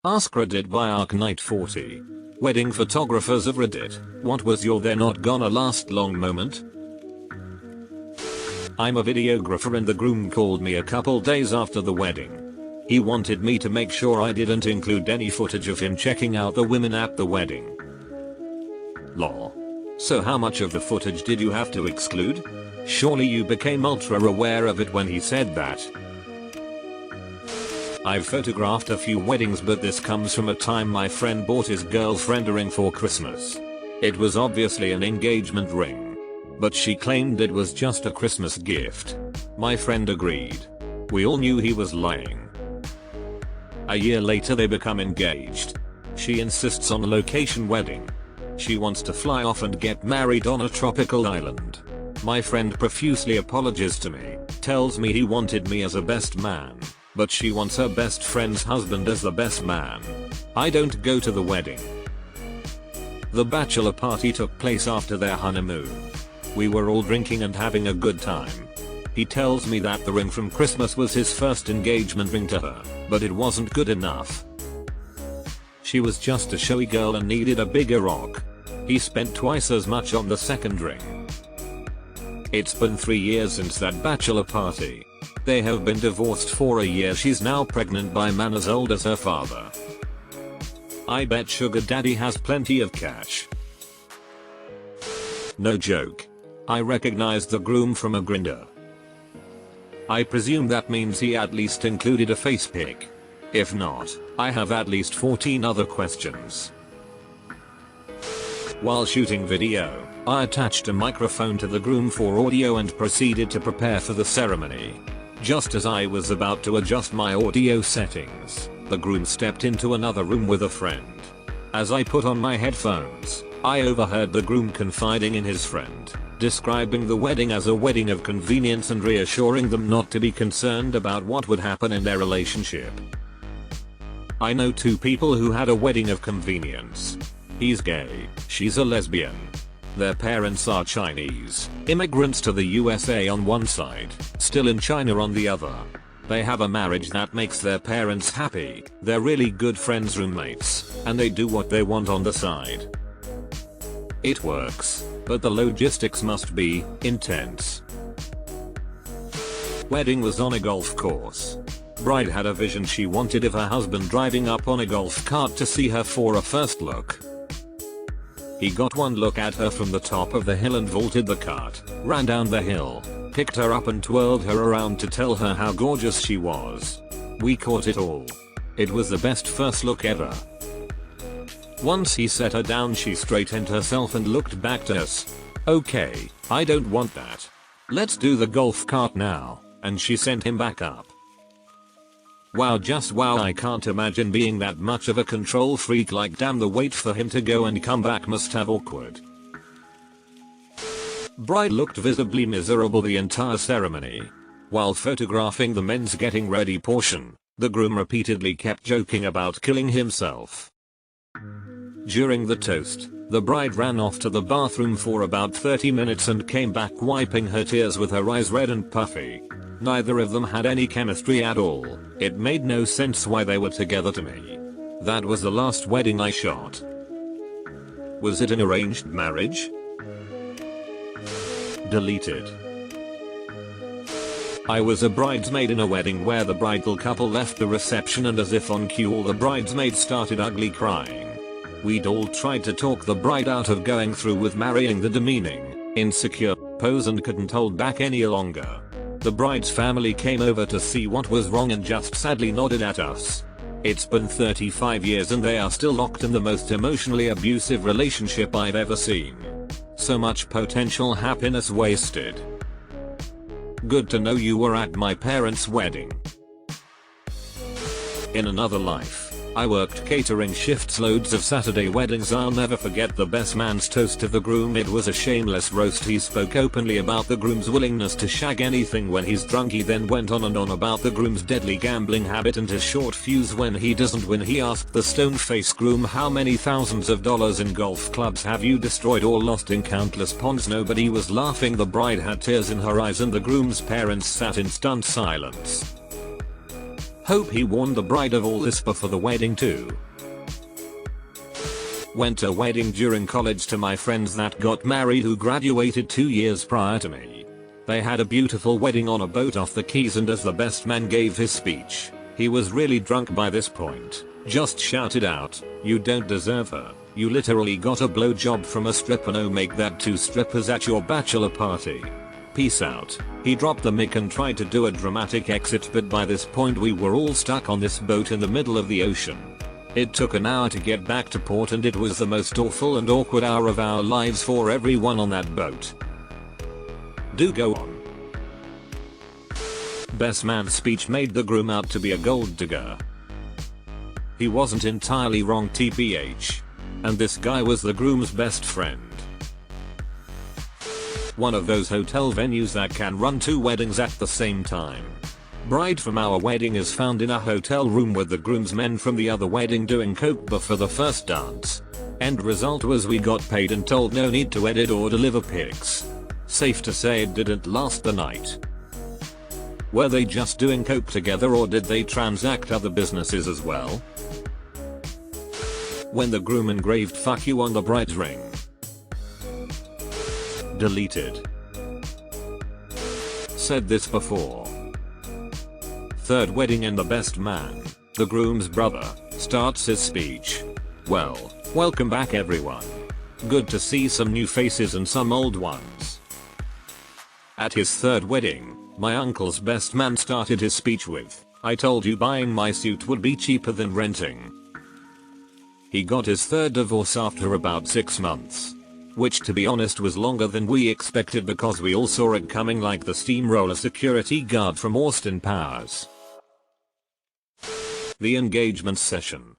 AskReddit by ArcKnight40. Wedding photographers of Reddit, what was your "they're not gonna last long" moment? I'm a videographer and the groom called me a couple days after the wedding. He wanted me to make sure I didn't include any footage of him checking out the women at the wedding. Lol. So how much of the footage did you have to exclude? Surely you became ultra aware of it when he said that. I've photographed a few weddings, but this comes from a time my friend bought his girlfriend a ring for Christmas. It was obviously an engagement ring, but she claimed it was just a Christmas gift. My friend agreed. We all knew he was lying. A year later they become engaged. She insists on a location wedding. She wants to fly off and get married on a tropical island. My friend profusely apologizes to me, tells me he wanted me as a best man, but she wants her best friend's husband as the best man. I don't go to the wedding. The bachelor party took place after their honeymoon. We were all drinking and having a good time. He tells me that the ring from Christmas was his first engagement ring to her, but it wasn't good enough. She was just a showy girl and needed a bigger rock. He spent twice as much on the second ring. It's been 3 years since that bachelor party. They have been divorced for a year. She's now pregnant by a man as old as her father. I bet sugar daddy has plenty of cash. No joke. I recognized the groom from a Grindr. I presume that means he at least included a face pic. If not, I have at least 14 other questions. While shooting video, I attached a microphone to the groom for audio and proceeded to prepare for the ceremony. Just as I was about to adjust my audio settings, the groom stepped into another room with a friend. As I put on my headphones, I overheard the groom confiding in his friend, describing the wedding as a wedding of convenience and reassuring them not to be concerned about what would happen in their relationship. I know two people who had a wedding of convenience. He's gay, she's a lesbian. Their parents are Chinese, immigrants to the USA on one side, still in China on the other. They have a marriage that makes their parents happy, they're really good friends, roommates, and they do what they want on the side. It works, but the logistics must be intense. Wedding was on a golf course. Bride had a vision she wanted of her husband driving up on a golf cart to see her for a first look. He got one look at her from the top of the hill and vaulted the cart, ran down the hill, picked her up and twirled her around to tell her how gorgeous she was. We caught it all. It was the best first look ever. Once he set her down, she straightened herself and looked back to us. "Okay, I don't want that. Let's do the golf cart now," and she sent him back up. Wow, just wow, I can't imagine being that much of a control freak. Like damn, the wait for him to go and come back must have awkward. Bride looked visibly miserable the entire ceremony. While photographing the men's getting ready portion, the groom repeatedly kept joking about killing himself. During the toast, the bride ran off to the bathroom for about 30 minutes and came back wiping her tears with her eyes red and puffy. Neither of them had any chemistry at all. It made no sense why they were together to me. That was the last wedding I shot. Was it an arranged marriage? Deleted. I was a bridesmaid in a wedding where the bridal couple left the reception, and as if on cue all the bridesmaids started ugly crying. We'd all tried to talk the bride out of going through with marrying the demeaning, insecure pose and couldn't hold back any longer. The bride's family came over to see what was wrong and just sadly nodded at us. It's been 35 years and they are still locked in the most emotionally abusive relationship I've ever seen. So much potential happiness wasted. Good to know you were at my parents' wedding. In another life, I worked catering shifts, loads of Saturday weddings. I'll never forget the best man's toast to the groom. It was a shameless roast. He spoke openly about the groom's willingness to shag anything when he's drunk. He then went on and on about the groom's deadly gambling habit and his short fuse when he doesn't win. He asked the stone-faced groom, "How many thousands of dollars in golf clubs have you destroyed or lost in countless ponds?" Nobody was laughing. The bride had tears in her eyes and the groom's parents sat in stunned silence. Hope he warned the bride of all this before the wedding too. Went to a wedding during college to my friends that got married who graduated 2 years prior to me. They had a beautiful wedding on a boat off the Keys, and as the best man gave his speech, he was really drunk by this point, just shouted out, "You don't deserve her. You literally got a blowjob from a stripper. No, make that 2 strippers at your bachelor party. Peace out." He dropped the mic and tried to do a dramatic exit, but by this point we were all stuck on this boat in the middle of the ocean. It took an hour to get back to port, and it was the most awful and awkward hour of our lives for everyone on that boat. Do go on. Best man's speech made the groom out to be a gold digger. He wasn't entirely wrong, TBH. And this guy was the groom's best friend. One of those hotel venues that can run 2 weddings at the same time. Bride from our wedding is found in a hotel room with the groomsmen from the other wedding doing coke before the first dance. End result was we got paid and told no need to edit or deliver pics. Safe to say it didn't last the night. Were they just doing coke together, or did they transact other businesses as well? When the groom engraved "fuck you" on the bride's ring. Deleted. Said this before. Third wedding, and the best man, the groom's brother, starts his speech. "Well, welcome back everyone. Good to see some new faces and some old ones." At his third wedding, my uncle's best man started his speech with, "I told you buying my suit would be cheaper than renting." He got his third divorce after about 6 months. Which, to be honest, was longer than we expected because we all saw it coming like the steamroller security guard from Austin Powers. The engagement session.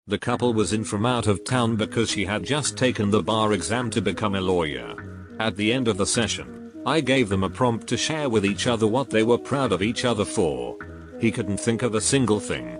The couple was in from out of town because she had just taken the bar exam to become a lawyer. At the end of the session, I gave them a prompt to share with each other what they were proud of each other for. He couldn't think of a single thing.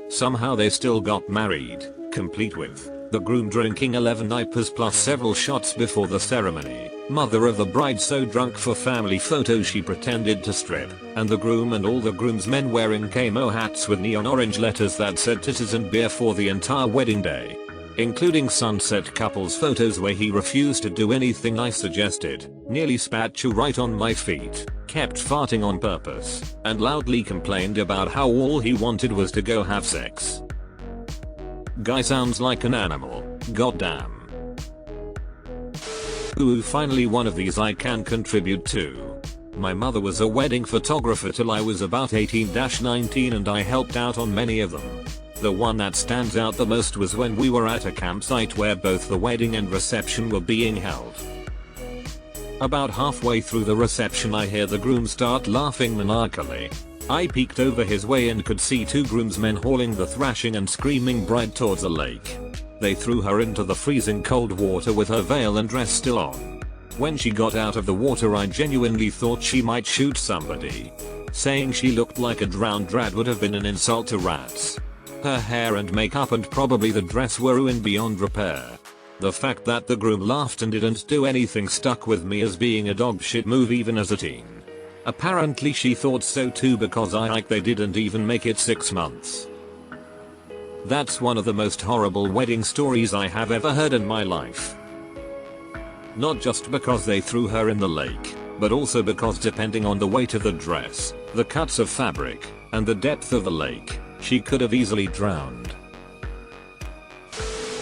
Somehow they still got married, complete with the groom drinking 11 IPAs plus several shots before the ceremony, mother of the bride so drunk for family photos she pretended to strip, and the groom and all the groomsmen wearing camo hats with neon orange letters that said titties and beer for the entire wedding day. Including sunset couples photos where he refused to do anything I suggested, nearly spat you right on my feet, kept farting on purpose, and loudly complained about how all he wanted was to go have sex. Guy sounds like an animal, goddamn. Ooh, finally one of these I can contribute to. My mother was a wedding photographer till I was about 18-19, and I helped out on many of them. The one that stands out the most was when we were at a campsite where both the wedding and reception were being held. About halfway through the reception I hear the groom start laughing maniacally. I peeked over his way and could see 2 groomsmen hauling the thrashing and screaming bride towards the lake. They threw her into the freezing cold water with her veil and dress still on. When she got out of the water I genuinely thought she might shoot somebody. Saying she looked like a drowned rat would have been an insult to rats. Her hair and makeup and probably the dress were ruined beyond repair. The fact that the groom laughed and didn't do anything stuck with me as being a dog shit move even as a teen. Apparently she thought so too because they didn't even make it 6 months. That's one of the most horrible wedding stories I have ever heard in my life. Not just because they threw her in the lake, but also because depending on the weight of the dress, the cuts of fabric, and the depth of the lake, she could have easily drowned.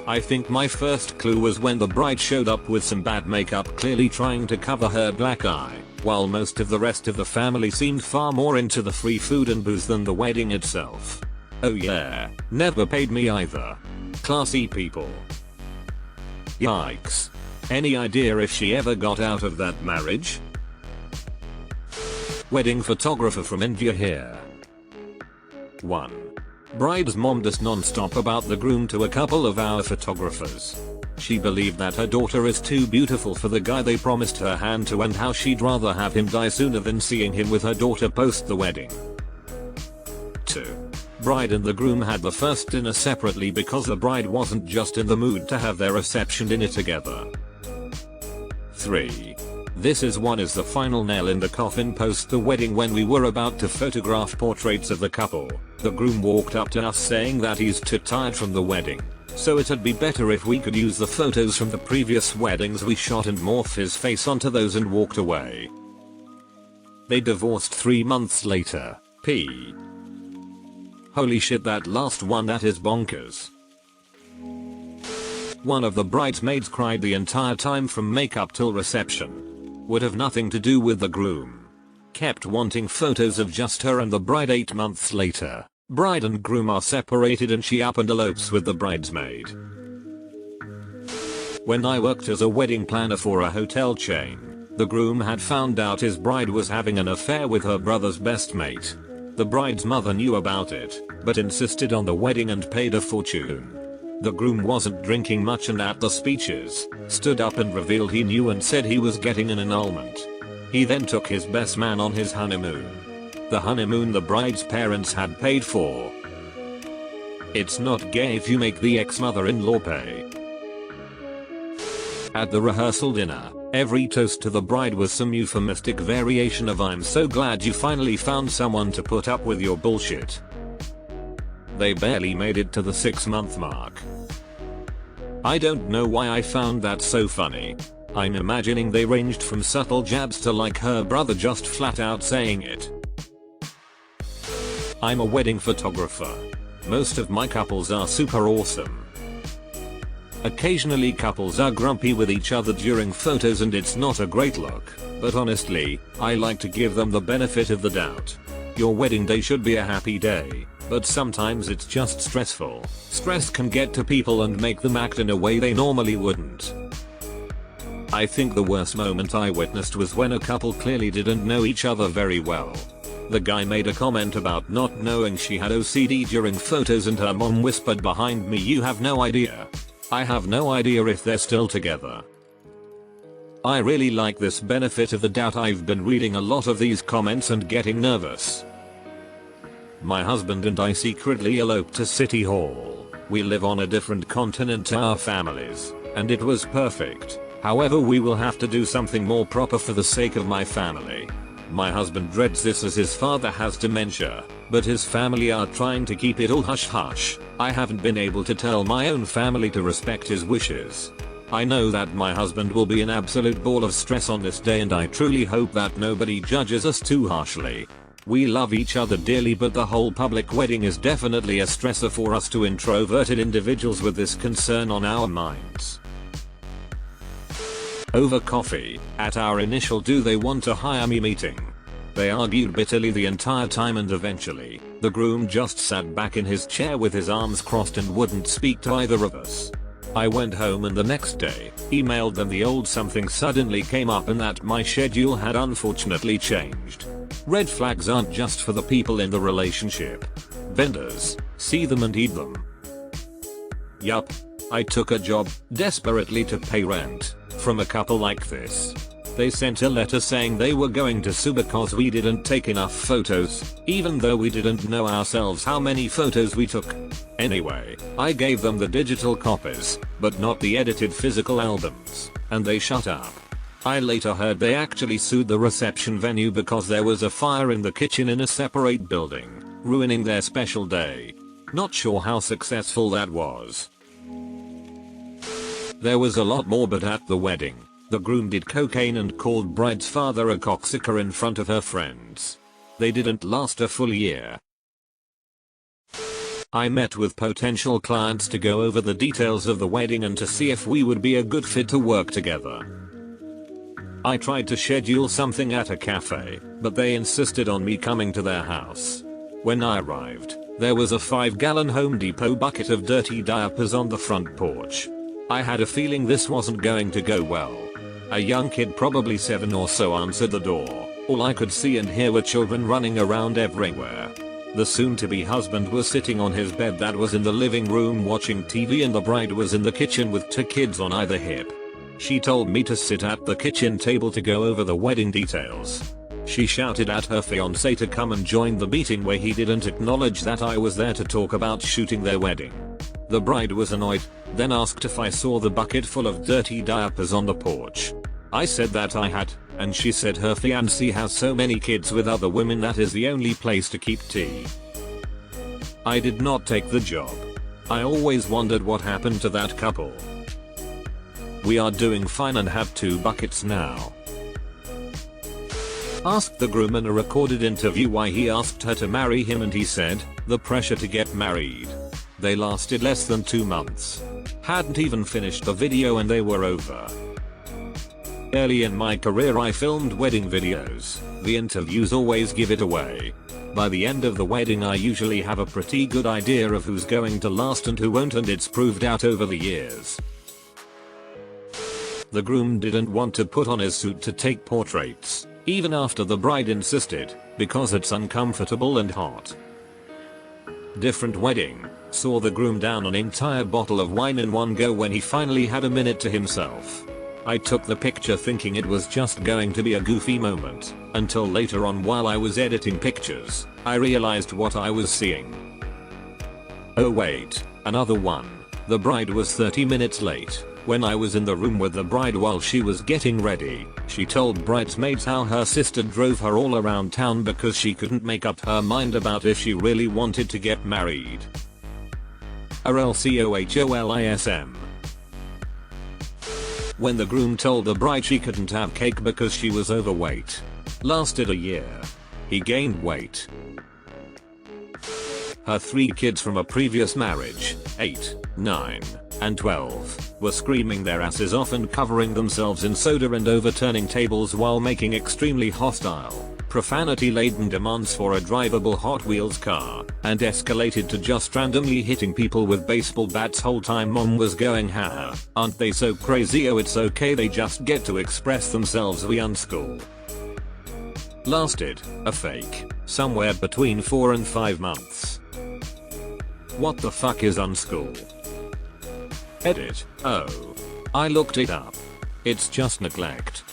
I think my first clue was when the bride showed up with some bad makeup clearly trying to cover her black eye, while most of the rest of the family seemed far more into the free food and booze than the wedding itself. Oh yeah, never paid me either. Classy people. Yikes. Any idea if she ever got out of that marriage? Wedding photographer from India here. 1. Bride's mom does non-stop about the groom to a couple of our photographers. She believed that her daughter is too beautiful for the guy they promised her hand to, and how she'd rather have him die sooner than seeing him with her daughter post the wedding. 2. Bride and the groom had the first dinner separately because the bride wasn't just in the mood to have their reception dinner together. 3. This is the final nail in the coffin post the wedding. When we were about to photograph portraits of the couple, the groom walked up to us saying that he's too tired from the wedding, so it'd be better if we could use the photos from the previous weddings we shot and morph his face onto those, and walked away. They divorced 3 months later. P. Holy shit, that last one, that is bonkers. One of the bridesmaids cried the entire time from makeup till reception. Would have nothing to do with the groom. Kept wanting photos of just her and the bride. 8 months later, bride and groom are separated and she up and elopes with the bridesmaid. When I worked as a wedding planner for a hotel chain, the groom had found out his bride was having an affair with her brother's best mate. The bride's mother knew about it, but insisted on the wedding and paid a fortune. The groom wasn't drinking much and at the speeches, stood up and revealed he knew and said he was getting an annulment. He then took his best man on his honeymoon. The honeymoon the bride's parents had paid for. It's not gay if you make the ex-mother-in-law pay. At the rehearsal dinner, every toast to the bride was some euphemistic variation of "I'm so glad you finally found someone to put up with your bullshit." They barely made it to the 6-month mark. I don't know why I found that so funny. I'm imagining they ranged from subtle jabs to like her brother just flat out saying it. I'm a wedding photographer. Most of my couples are super awesome. Occasionally couples are grumpy with each other during photos and it's not a great look, but honestly, I like to give them the benefit of the doubt. Your wedding day should be a happy day, but sometimes it's just stressful. Stress can get to people and make them act in a way they normally wouldn't. I think the worst moment I witnessed was when a couple clearly didn't know each other very well. The guy made a comment about not knowing she had OCD during photos and her mom whispered behind me, "You have no idea." I have no idea if they're still together. I really like this benefit of the doubt. I've been reading a lot of these comments and getting nervous. My husband and I secretly eloped to City Hall. We live on a different continent to our families, and it was perfect. However, we will have to do something more proper for the sake of my family. My husband dreads this as his father has dementia, but his family are trying to keep it all hush hush. I haven't been able to tell my own family to respect his wishes. I know that my husband will be an absolute ball of stress on this day, and I truly hope that nobody judges us too harshly. We love each other dearly, but the whole public wedding is definitely a stressor for us two introverted individuals with this concern on our minds. Over coffee, at our initial "do they want to hire me" meeting. They argued bitterly the entire time and eventually, the groom just sat back in his chair with his arms crossed and wouldn't speak to either of us. I went home and the next day, emailed them the old something suddenly came up and that my schedule had unfortunately changed. Red flags aren't just for the people in the relationship. Vendors, see them and heed them. Yup. I took a job, desperately to pay rent, from a couple like this. They sent a letter saying they were going to sue because we didn't take enough photos, even though we didn't know ourselves how many photos we took. Anyway, I gave them the digital copies, but not the edited physical albums, and they shut up. I later heard they actually sued the reception venue because there was a fire in the kitchen in a separate building, ruining their special day. Not sure how successful that was. There was a lot more, but at the wedding, the groom did cocaine and called bride's father a cocksucker in front of her friends. They didn't last a full year. I met with potential clients to go over the details of the wedding and to see if we would be a good fit to work together. I tried to schedule something at a cafe, but they insisted on me coming to their house. When I arrived, there was a 5-gallon Home Depot bucket of dirty diapers on the front porch. I had a feeling this wasn't going to go well. A young kid, probably 7 or so, answered the door. All I could see and hear were children running around everywhere. The soon-to-be husband was sitting on his bed that was in the living room watching TV, and the bride was in the kitchen with 2 kids on either hip. She told me to sit at the kitchen table to go over the wedding details. She shouted at her fiancé to come and join the meeting, where he didn't acknowledge that I was there to talk about shooting their wedding. The bride was annoyed, then asked if I saw the bucket full of dirty diapers on the porch. I said that I had, and she said her fiancé has so many kids with other women that is the only place to keep tea. I did not take the job. I always wondered what happened to that couple. We are doing fine and have 2 buckets now. Asked the groom in a recorded interview why he asked her to marry him, and he said, the pressure to get married. They lasted less than 2 months. Hadn't even finished the video and they were over. Early in my career I filmed wedding videos. The interviews always give it away. By the end of the wedding I usually have a pretty good idea of who's going to last and who won't, and it's proved out over the years. The groom didn't want to put on his suit to take portraits, even after the bride insisted, because it's uncomfortable and hot. Different wedding, saw the groom down an entire bottle of wine in one go when he finally had a minute to himself. I took the picture thinking it was just going to be a goofy moment, until later on while I was editing pictures, I realized what I was seeing. Oh wait, another one. The bride was 30 minutes late. When I was in the room with the bride while she was getting ready, she told bridesmaids how her sister drove her all around town because she couldn't make up her mind about if she really wanted to get married. RLCOHOLISM. When the groom told the bride she couldn't have cake because she was overweight. Lasted a year. He gained weight. Her 3 kids from a previous marriage, 8, 9, and 12, were screaming their asses off and covering themselves in soda and overturning tables while making extremely hostile, profanity-laden demands for a drivable Hot Wheels car, and escalated to just randomly hitting people with baseball bats. Whole time mom was going, haha, aren't they so crazy? Oh, it's okay, they just get to express themselves, we unschool. Lasted, a fake, somewhere between 4 and 5 months. What the fuck is unschool? Edit. Oh. I looked it up. It's just neglect.